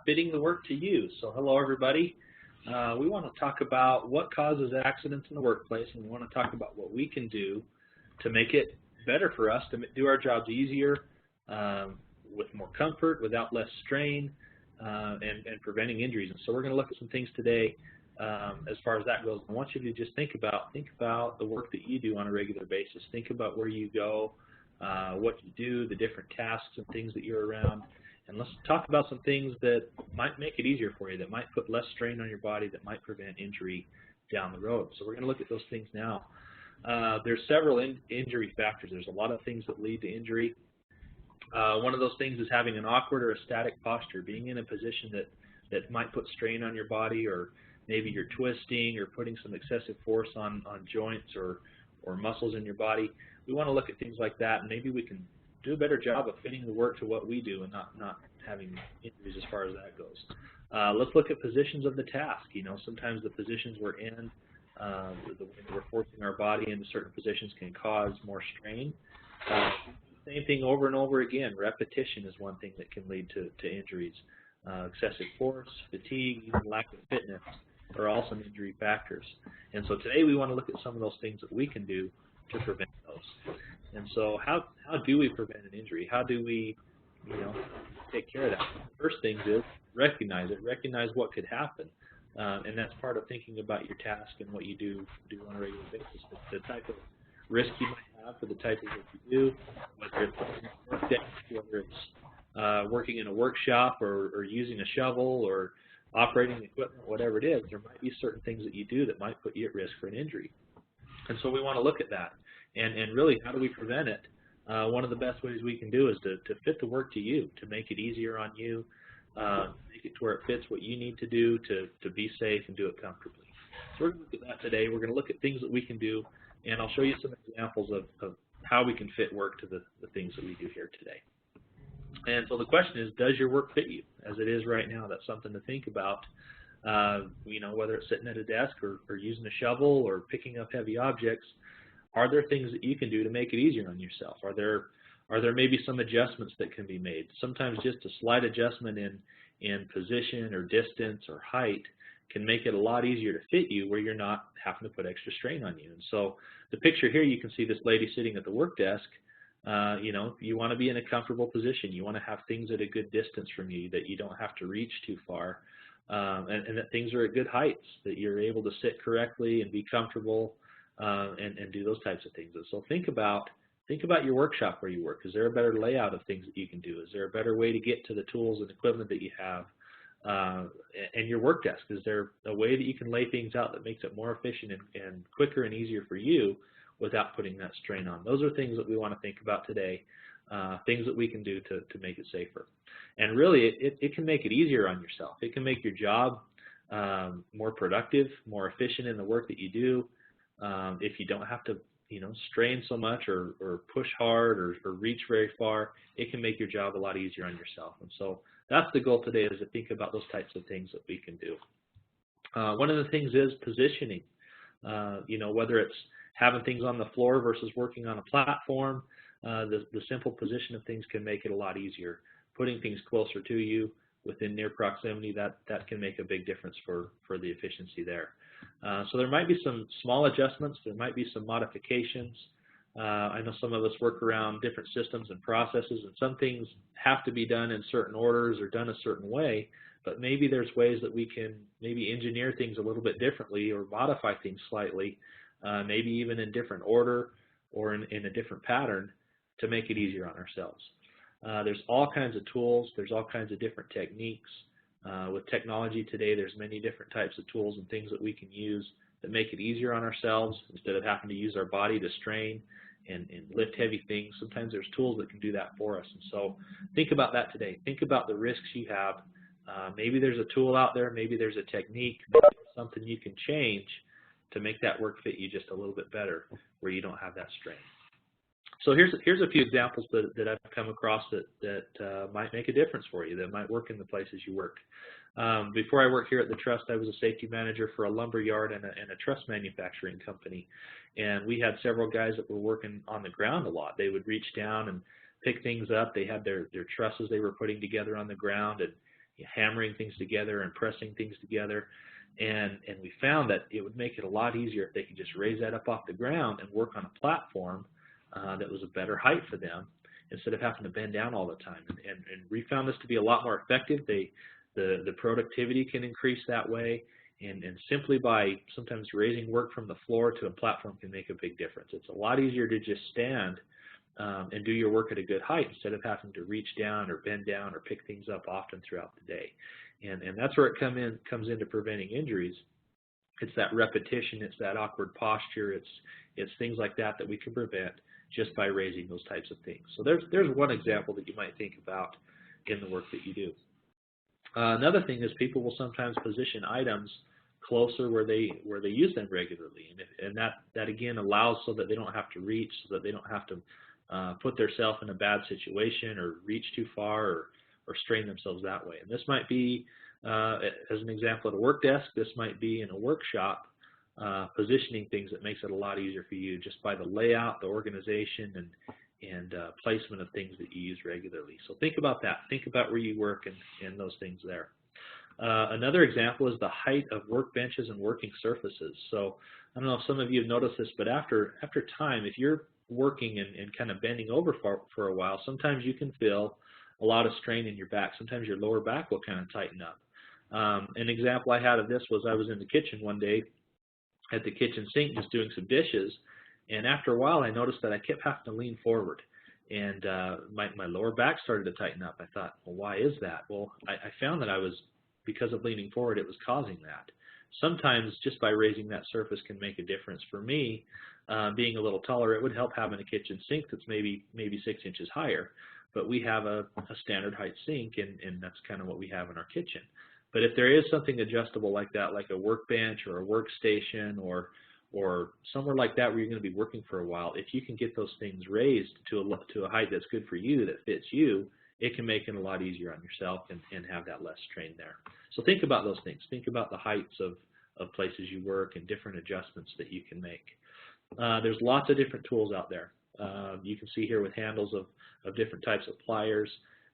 fitting the work to you. So hello everybody. We want to talk about what causes accidents in the workplace, and we want to talk about what we can do to make it better for us, to do our jobs easier, with more comfort, without less strain, and preventing injuries. And so we're going to look at some things today as far as that goes. I want you to just think about the work that you do on a regular basis. Think about where you go, what you do, the different tasks and things that you're around. And let's talk about some things that might make it easier for you, that might put less strain on your body, that might prevent injury down the road. So we're going to look at those things now. There's several injury factors. There's a lot of things that lead to injury. One of those things is having an awkward or a static posture, being in a position that might put strain on your body, or maybe you're twisting or putting some excessive force on joints or muscles in your body. We want to look at things like that, and maybe we can do a better job of fitting the work to what we do and not having injuries as far as that goes. Let's look at positions of the task. You know, sometimes the positions we're in, the way that we're forcing our body into certain positions can cause more strain. Same thing over and over again. Repetition is one thing that can lead to injuries. Excessive force, fatigue, even lack of fitness are all some injury factors. And so today we want to look at some of those things that we can do to prevent those. And so how do we prevent an injury? How do we, take care of that? The first thing is recognize it. Recognize what could happen. And that's part of thinking about your task and what you do on a regular basis. The type of risk you might have for the type of work you do, whether it's a work desk, whether it's working in a workshop or using a shovel or operating equipment, whatever it is, there might be certain things that you do that might put you at risk for an injury. And so we want to look at that. And really, how do we prevent it? One of the best ways we can do is to fit the work to you, to make it easier on you, make it to where it fits what you need to do to be safe and do it comfortably. So we're going to look at that today. We're going to look at things that we can do, and I'll show you some examples of how we can fit work to the things that we do here today. And so the question is, does your work fit you as it is right now? That's something to think about. Whether it's sitting at a desk or using a shovel or picking up heavy objects, are there things that you can do to make it easier on yourself? Are there maybe some adjustments that can be made? Sometimes just a slight adjustment in position or distance or height can make it a lot easier to fit you where you're not having to put extra strain on you. And so the picture here, you can see this lady sitting at the work desk. You want to be in a comfortable position. You want to have things at a good distance from you, that you don't have to reach too far, and that things are at good heights, that you're able to sit correctly and be comfortable. And do those types of things. And so think about your workshop where you work. Is there a better layout of things that you can do? Is there a better way to get to the tools and equipment that you have? And your work desk, is there a way that you can lay things out that makes it more efficient and quicker and easier for you without putting that strain on? Those are things that we want to think about today, things that we can do to make it safer. And really, it can make it easier on yourself. It can make your job more productive, more efficient in the work that you do. If you don't have to, strain so much or push hard or reach very far, it can make your job a lot easier on yourself. And so that's the goal today, is to think about those types of things that we can do. One of the things is positioning. Whether it's having things on the floor versus working on a platform, the simple position of things can make it a lot easier. Putting things closer to you within near proximity, that can make a big difference for the efficiency there. So there might be some small adjustments. There might be some modifications. I know some of us work around different systems and processes, and some things have to be done in certain orders or done a certain way, but maybe there's ways that we can maybe engineer things a little bit differently or modify things slightly, maybe even in different order or in a different pattern to make it easier on ourselves. There's all kinds of tools. There's all kinds of different techniques. With technology today, there's many different types of tools and things that we can use that make it easier on ourselves instead of having to use our body to strain and lift heavy things. Sometimes there's tools that can do that for us. And so think about that today. Think about the risks you have. Maybe there's a tool out there. Maybe there's a technique, maybe something you can change to make that work fit you just a little bit better where you don't have that strain. So here's a few examples that I've come across that might make a difference for you, that might work in the places you work. Before I worked here at the Trust, I was a safety manager for a lumber yard and a truss manufacturing company. And we had several guys that were working on the ground a lot. They would reach down and pick things up. They had their trusses they were putting together on the ground, hammering things together and pressing things together. And we found that it would make it a lot easier if they could just raise that up off the ground and work on a platform that was a better height for them instead of having to bend down all the time. And we found this to be a lot more effective. The productivity can increase that way, and simply by sometimes raising work from the floor to a platform can make a big difference. It's a lot easier to just stand and do your work at a good height instead of having to reach down or bend down or pick things up often throughout the day. And that's where it comes into preventing injuries. It's that repetition, it's that awkward posture, it's things like that we can prevent just by raising those types of things. So there's one example that you might think about in the work that you do. Another thing is people will sometimes position items closer where they use them regularly, and that again allows so that they don't have to reach, so that they don't have to put themselves in a bad situation or reach too far or strain themselves that way. And this might be, as an example, at a work desk. This might be in a workshop, positioning things that makes it a lot easier for you just by the layout, the organization, and placement of things that you use regularly. So think about that. Think about where you work and those things there. Another example is the height of workbenches and working surfaces. So I don't know if some of you have noticed this, but after time, if you're working and kind of bending over for a while, sometimes you can feel a lot of strain in your back. Sometimes your lower back will kind of tighten up. An example I had of this was I was in the kitchen one day at the kitchen sink just doing some dishes, and after a while I noticed that I kept having to lean forward, and my lower back started to tighten up. I thought, well, why is that? Well, I found that because of leaning forward, it was causing that. Sometimes just by raising that surface can make a difference. For me, being a little taller, it would help having a kitchen sink that's maybe 6 inches higher, but we have a standard height sink, and that's kind of what we have in our kitchen. But if there is something adjustable like that, like a workbench or a workstation or somewhere like that where you're going to be working for a while, if you can get those things raised to a height that's good for you, that fits you, it can make it a lot easier on yourself and have that less strain there. So think about those things. Think about the heights of places you work and different adjustments that you can make. There's lots of different tools out there. You can see here with handles of different types of pliers.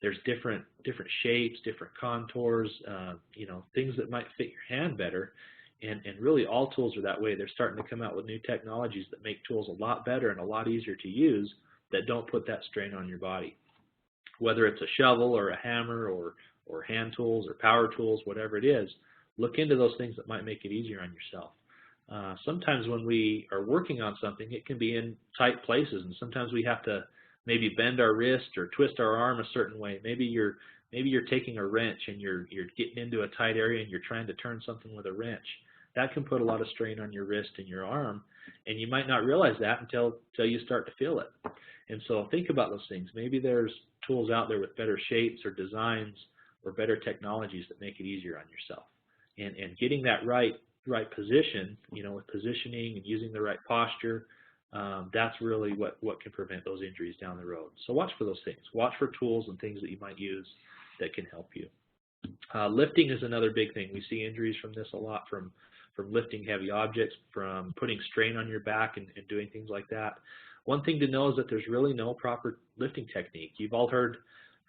There's different shapes, different contours, things that might fit your hand better. And really all tools are that way. They're starting to come out with new technologies that make tools a lot better and a lot easier to use that don't put that strain on your body. Whether it's a shovel or a hammer or hand tools or power tools, whatever it is, look into those things that might make it easier on yourself. Sometimes when we are working on something, it can be in tight places, and sometimes we have to maybe bend our wrist or twist our arm a certain way. Maybe you're taking a wrench and you're getting into a tight area and you're trying to turn something with a wrench. That can put a lot of strain on your wrist and your arm, and you might not realize that until you start to feel it. And so think about those things. Maybe there's tools out there with better shapes or designs or better technologies that make it easier on yourself. And getting that right position, with positioning and using the right posture, that's really what can prevent those injuries down the road. So watch for those things. Watch for tools and things that you might use that can help you. Lifting is another big thing. We see injuries from this a lot, from lifting heavy objects, from putting strain on your back and doing things like that. One thing to know is that there's really no proper lifting technique. You've all heard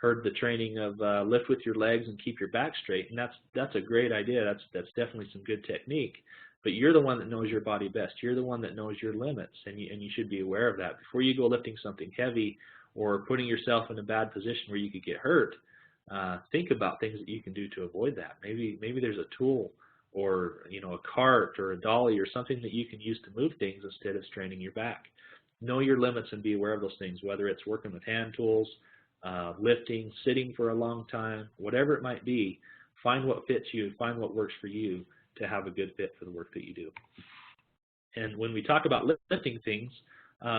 the training of lift with your legs and keep your back straight, and that's a great idea. That's definitely some good technique. But you're the one that knows your body best. You're the one that knows your limits, and you should be aware of that. Before you go lifting something heavy or putting yourself in a bad position where you could get hurt, think about things that you can do to avoid that. Maybe there's a tool or a cart or a dolly or something that you can use to move things instead of straining your back. Know your limits and be aware of those things, whether it's working with hand tools, lifting, sitting for a long time, whatever it might be. Find what fits you, find what works for you to have a good fit for the work that you do. And when we talk about lifting things,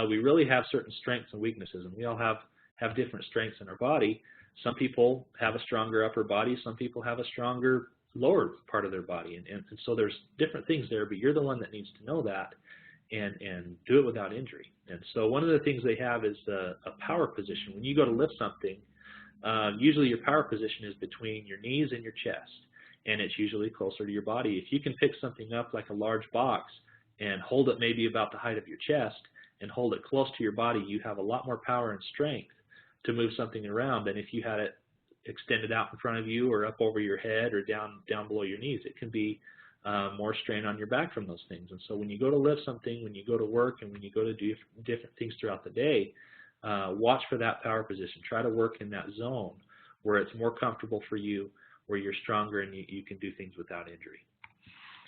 we really have certain strengths and weaknesses, and we all have different strengths in our body. Some people have a stronger upper body, some people have a stronger lower part of their body, and so there's different things there, but you're the one that needs to know that and do it without injury. And so one of the things they have is a power position. When you go to lift something, usually your power position is between your knees and your chest, and it's usually closer to your body. If you can pick something up like a large box and hold it maybe about the height of your chest and hold it close to your body, you have a lot more power and strength to move something around than if you had it extended out in front of you or up over your head or down below your knees. It can be more strain on your back from those things. And so when you go to lift something, when you go to work, and when you go to do different things throughout the day, watch for that power position. Try to work in that zone where it's more comfortable for you, where you're stronger and you can do things without injury.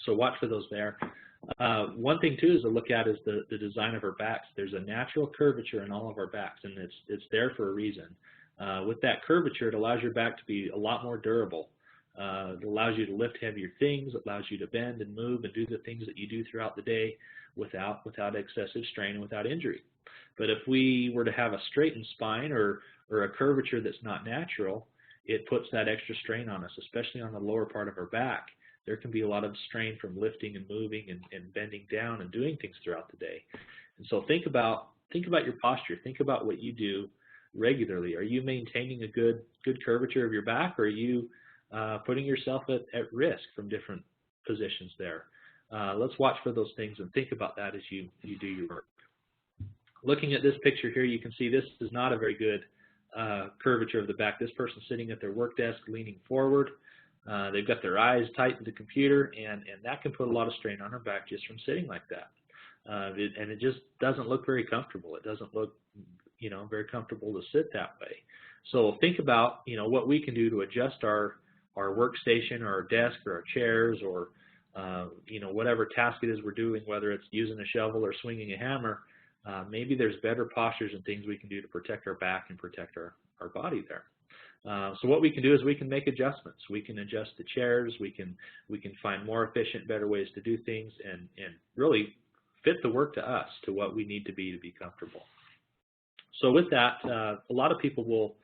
So watch for those there. One thing too is to look at is the design of our backs. There's a natural curvature in all of our backs, and it's there for a reason. With that curvature, it allows your back to be a lot more durable. It allows you to lift heavier things. It allows you to bend and move and do the things that you do throughout the day without excessive strain and without injury. But if we were to have a straightened spine or a curvature that's not natural, it puts that extra strain on us, especially on the lower part of our back. There can be a lot of strain from lifting and moving and bending down and doing things throughout the day. And so think about your posture. Think about what you do regularly. Are you maintaining a good curvature of your back, or are you putting yourself at risk from different positions there? Let's watch for those things and think about that as you do your work. Looking at this picture here, you can see this is not a very good curvature of the back. This person's sitting at their work desk leaning forward. They've got their eyes tight to the computer, and that can put a lot of strain on their back just from sitting like that. And it just doesn't look very comfortable. It doesn't look, very comfortable to sit that way. So think about, what we can do to adjust our workstation or our desk or our chairs or, whatever task it is we're doing, whether it's using a shovel or swinging a hammer. Maybe there's better postures and things we can do to protect our back and protect our body there. So what we can do is we can make adjustments. We can adjust the chairs. We can find more efficient, better ways to do things and really fit the work to us, to what we need to be comfortable. So with that, a lot of people will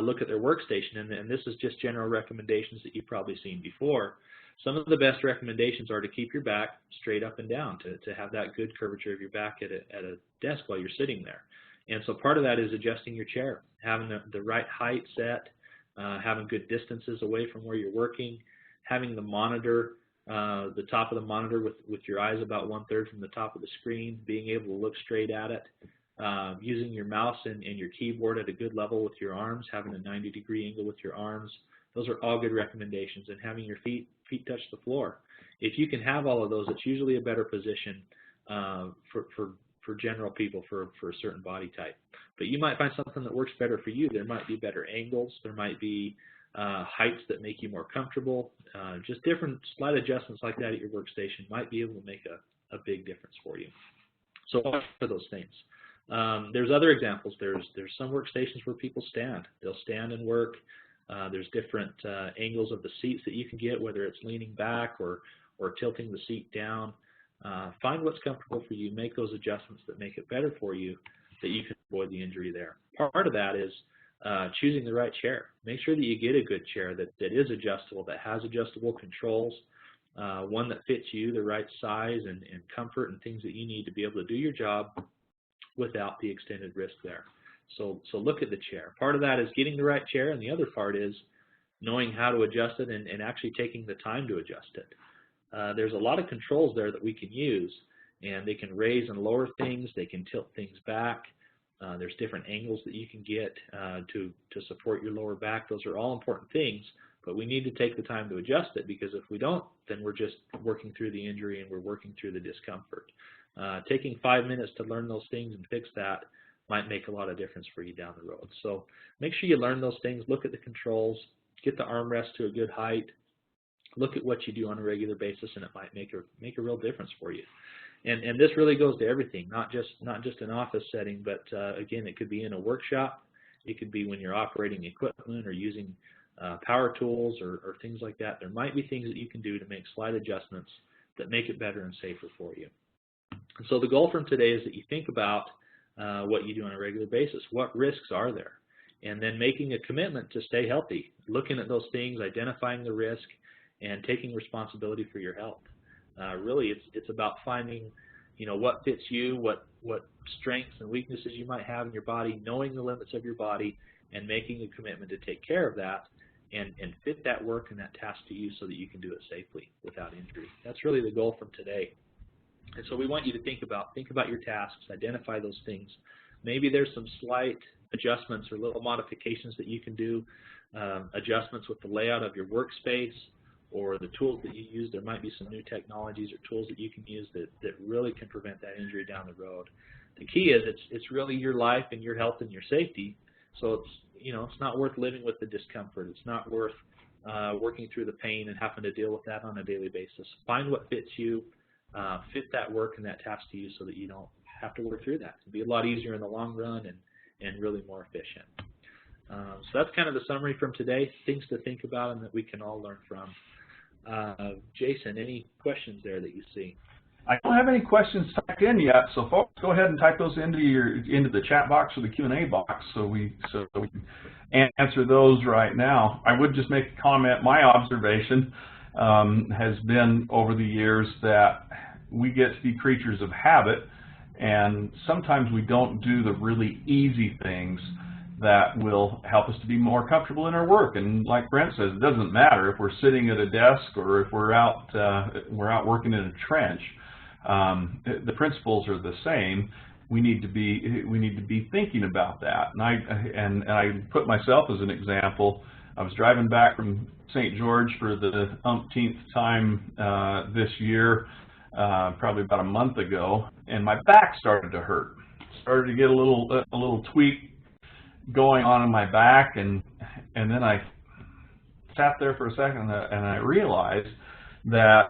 look at their workstation, and this is just general recommendations that you've probably seen before. Some of the best recommendations are to keep your back straight up and down, to have that good curvature of your back at a desk while you're sitting there. And so part of that is adjusting your chair, having the right height set, having good distances away from where you're working, having the monitor, the top of the monitor with your eyes about 1/3 from the top of the screen, being able to look straight at it, using your mouse and your keyboard at a good level with your arms, having a 90-degree angle with your arms. Those are all good recommendations, and having your feet touch the floor. If you can have all of those, it's usually a better position for general people, for a certain body type. But you might find something that works better for you. There might be better angles. There might be heights that make you more comfortable. Just different slight adjustments like that at your workstation might be able to make a big difference for you. So watch for those things. There's other examples. There's some workstations where people stand. They'll stand and work. There's different angles of the seats that you can get, whether it's leaning back or tilting the seat down. Find what's comfortable for you. Make those adjustments that make it better for you, that you can avoid the injury there. Part of that is choosing the right chair. Make sure that you get a good chair that is adjustable, that has adjustable controls, one that fits you, the right size and comfort and things that you need to be able to do your job without the extended risk there. So look at the chair. Part of that is getting the right chair, and the other part is knowing how to adjust it and actually taking the time to adjust it. There's a lot of controls there that we can use, and they can raise and lower things. They can tilt things back. There's different angles that you can get to support your lower back. Those are all important things, but we need to take the time to adjust it, because if we don't, then we're just working through the injury and we're working through the discomfort. Taking 5 minutes to learn those things and fix that might make a lot of difference for you down the road. So make sure you learn those things, look at the controls, get the armrest to a good height, look at what you do on a regular basis, and it might make a real difference for you. And this really goes to everything, not just an office setting, but again, it could be in a workshop. It could be when you're operating equipment or using power tools or things like that. There might be things that you can do to make slight adjustments that make it better and safer for you. And so the goal from today is that you think about what you do on a regular basis. What risks are there? And then making a commitment to stay healthy, looking at those things, identifying the risk, and taking responsibility for your health. Really, it's about finding, what fits you, what strengths and weaknesses you might have in your body, knowing the limits of your body, and making a commitment to take care of that and fit that work and that task to you so that you can do it safely without injury. That's really the goal from today. And so we want you to think about your tasks, identify those things. Maybe there's some slight adjustments or little modifications that you can do, adjustments with the layout of your workspace or the tools that you use. There might be some new technologies or tools that you can use that really can prevent that injury down the road. The key is it's really your life and your health and your safety. So it's not worth living with the discomfort. It's not worth working through the pain and having to deal with that on a daily basis. Find what fits you, fit that work and that task to you so that you don't have to work through that. It'll be a lot easier in the long run and really more efficient. So that's kind of the summary from today, things to think about and that we can all learn from. Jason, any questions there that you see? I don't have any questions typed in yet, so folks, go ahead and type those into the chat box or the Q&A box so we can answer those right now. I would just make a comment. My observation has been over the years that we get to be creatures of habit, and sometimes we don't do the really easy things that will help us to be more comfortable in our work. And like Brent says, it doesn't matter if we're sitting at a desk or if we're out working in a trench. The principles are the same. We need to be thinking about that. And I put myself as an example. I was driving back from St. George for the umpteenth time this year, probably about a month ago, and my back started to hurt. Started to get a little tweak going on in my back, and then I sat there for a second and I realized that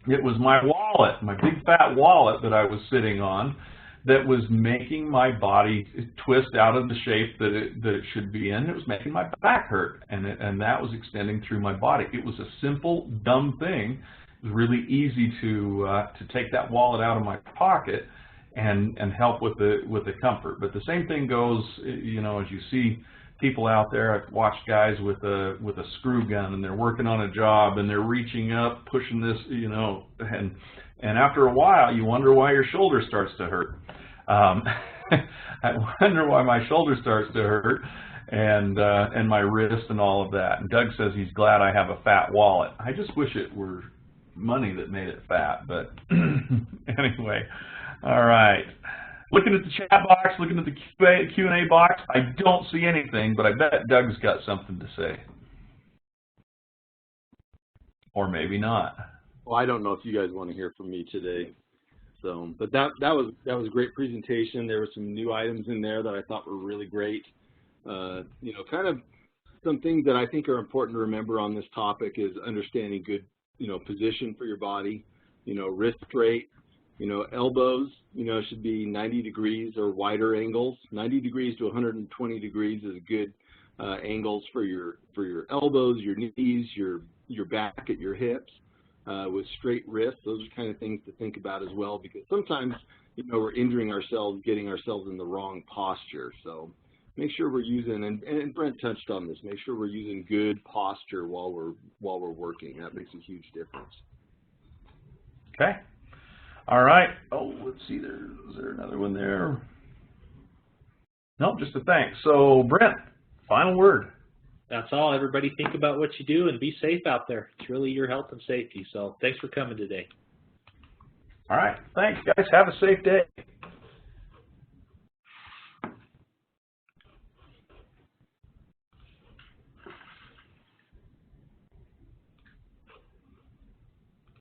it was my wallet, my big fat wallet that I was sitting on, that was making my body twist out of the shape that it should be in. It was making my back hurt, and that was extending through my body. It was a simple, dumb thing. It was really easy to take that wallet out of my pocket and help with the comfort. But the same thing goes, as you see people out there. I've watched guys with a screw gun, and they're working on a job, and they're reaching up, pushing this, and after a while, you wonder why your shoulder starts to hurt. I wonder why my shoulder starts to hurt, and my wrist and all of that. And Doug says he's glad I have a fat wallet. I just wish it were money that made it fat, but anyway. All right. Looking at the chat box, looking at the Q&A box, I don't see anything, but I bet Doug's got something to say. Or maybe not. Well, I don't know if you guys want to hear from me today. So, but that was a great presentation. There were some new items in there that I thought were really great. Kind of some things that I think are important to remember on this topic is understanding good, position for your body, wrist straight. Elbows, should be 90 degrees or wider angles. 90 degrees to 120 degrees is good angles for your elbows, your knees, your back at your hips. With straight wrists, those are kind of things to think about as well, because sometimes we're injuring ourselves, getting ourselves in the wrong posture. So make sure we're using, and Brent touched on this, make sure we're using good posture while we're working. That makes a huge difference. Okay. All right. Oh, let's see. Is there another one there? Nope, just a thanks. So, Brent, final word. That's all. Everybody think about what you do and be safe out there. It's really your health and safety. So, thanks for coming today. All right. Thanks, guys. Have a safe day.